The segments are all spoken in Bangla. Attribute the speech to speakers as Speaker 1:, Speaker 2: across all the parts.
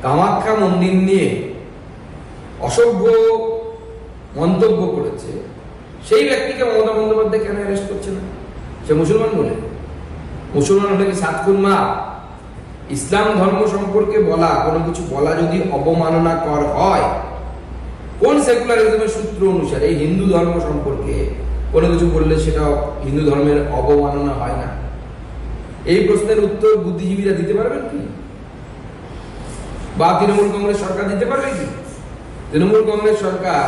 Speaker 1: কামাখ্যা মন্দির নিয়ে অসভ্য মন্তব্য করেছে, সেই ব্যক্তিকে মমতা বন্দ্যোপাধ্যায় কেন অ্যারেস্ট করছে না? সে মুসলমান বলে? মুসলমান হলে কি 7 খুন মাফ? ইসলাম ধর্ম সম্পর্কে বলা, কোনো কিছু বলা যদি অবমাননাকর হয়, কোন সেকুলারিজমের সূত্র অনুসারে হিন্দু ধর্ম সম্পর্কে কোনো কিছু বললে সেটা হিন্দু ধর্মের অবমাননা হয় না? এই প্রশ্নের উত্তর বুদ্ধিজীবীরা দিতে পারবেন কি? বা তৃণমূল কংগ্রেস সরকার দিতে পারবে কি? তৃণমূল কংগ্রেস সরকার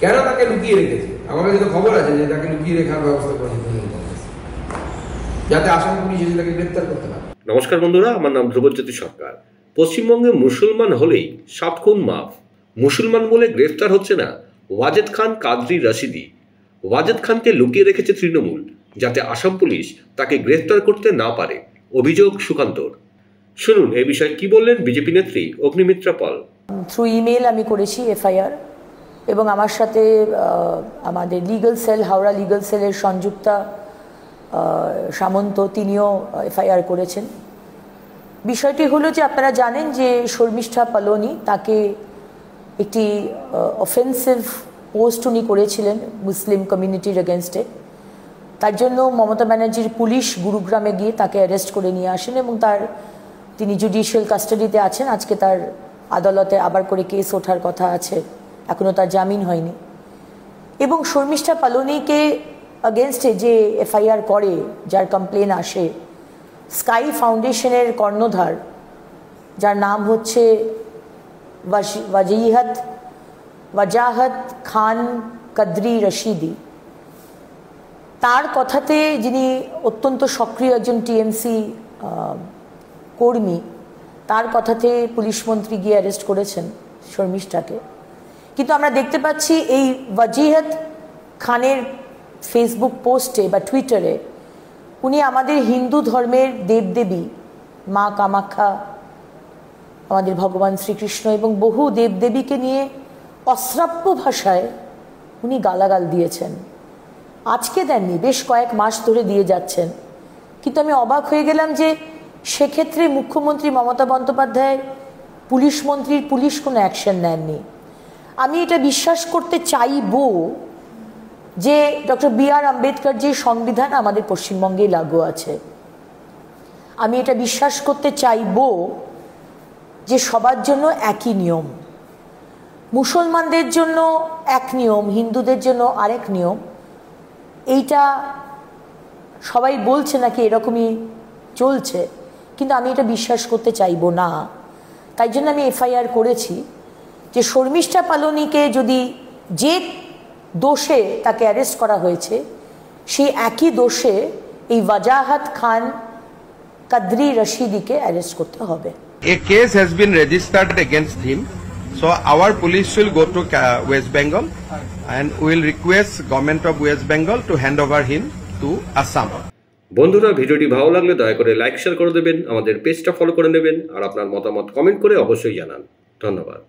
Speaker 1: কেন তাকে লুকিয়ে রেখেছে? আমার কাছে তো খবর আছে যে তাকে লুকিয়ে রেখার ব্যবস্থা করেছে তৃণমূল কংগ্রেস, যাতে আসাম পুলিশ এসে তাকে গ্রেপ্তার করতে পারে।
Speaker 2: নমস্কার বন্ধুরা, আমার নাম ধ্রুবজ্যোতি সরকার। পশ্চিমবঙ্গে মুসলমান হলেই 7 খুন মাফ। মুসলমান বলে গ্রেফতার হচ্ছে না ওয়াজেদ খান কাদরি রশিদি। ওয়াজেদ খানকে লুকিয়ে রেখেছে তৃণমূল, যাতে আসাম পুলিশ তাকে গ্রেফতার করতে না পারে। অভিযোগ সুকান্তর। শুনুন এই বিষয়ে কি বললেন বিজেপি নেত্রী অগ্নিমিত্রা পাল।
Speaker 3: থ্রু ইমেল আমি করেছি এফআইআর, এবং আমার সাথে আমাদের লিগাল সেল, হাওড়া লিগাল সেলের সংযুক্তা সামন্ত, তিনিও এফআইআর করেছেন। বিষয়টি হলো যে আপনারা জানেন যে শর্মিষ্ঠা পালোনি, তাকে একটি অফেন্সিভ পোস্ট উনি করেছিলেন মুসলিম কমিউনিটির এগেনস্টে। তার জন্য মমতা ব্যানার্জির পুলিশ গুরুগ্রামে গিয়ে তাকে অ্যারেস্ট করে নিয়ে আসেন এবং তিনি জুডিশিয়াল কাস্টাডিতে আছেন। আজকে তার আদালতে আবার করে কেস ওঠার কথা আছে, এখনও তার জামিন হয়নি। এবং শর্মিষ্ঠা পালোনিকে এগেনস্টে যে এফআইআর করে, যার কমপ্লেন আসে, স্কাই ফাউন্ডেশনের কর্ণধার, যার নাম হচ্ছে ওয়াজাহাত খান কাদরি রশিদি, তার কথাতে, যিনি অত্যন্ত সক্রিয় একজন টিএমসি কর্মী, তার কথাতে পুলিশ মন্ত্রী গিয়ে অ্যারেস্ট করেছেন শর্মিষ্ঠাকে। কিন্তু আমরা দেখতে পাচ্ছি এই ওয়াজিহাত খানের ফেসবুক পোস্টে বা টুইটারে উনি আমাদের হিন্দু ধর্মের দেবদেবী, মা কামাখ্যা, আমাদের ভগবান শ্রীকৃষ্ণ এবং বহু দেবদেবীকে নিয়ে অশ্রাব্য ভাষায় উনি গালাগাল দিয়েছেন। আজকে দেননি, বেশ কয়েক মাস ধরে দিয়ে যাচ্ছেন। কিন্তু আমি অবাক হয়ে গেলাম যে সেক্ষেত্রে মুখ্যমন্ত্রী মমতা বন্দ্যোপাধ্যায়, পুলিশ মন্ত্রীর পুলিশ কোনো অ্যাকশন নেননি। আমি এটা বিশ্বাস করতে চাইব যে ডক্টর বি.আর. আম্বেদকর যে সংবিধান আমাদের পশ্চিমবঙ্গেই লাগু আছে, আমি এটা বিশ্বাস করতে চাইব যে সবার জন্য একই নিয়ম, মুসলমানদের জন্য এক নিয়ম, হিন্দুদের জন্য আরেক নিয়ম। এইটা সবাই বলছে নাকি এরকমই চলছে, কিন্তু আমি এটা বিশ্বাস করতে চাইব না। তাই জন্য আমি এফআইআর করেছি যে শর্মিষ্ঠা পালোনিকে যদি যে দোষে তাকে অ্যারেস্ট করা হয়েছে, সেই একই দোষে এই ওয়াজাহাত খান কাদরি রশিদিকে অ্যারেস্ট করতে হবে।
Speaker 4: A case has been registered against him, so our police will go to West Bengal and will request government of West Bengal to hand over him to Assam.
Speaker 2: বন্ধুরা, ভিডিওটি ভালো লাগলে দয়া করে লাইক শেয়ার করে দেবেন, আমাদের পেজটা ফলো করে নেবেন, আর আপনার মতামত কমেন্ট করে অবশ্যই জানান। ধন্যবাদ।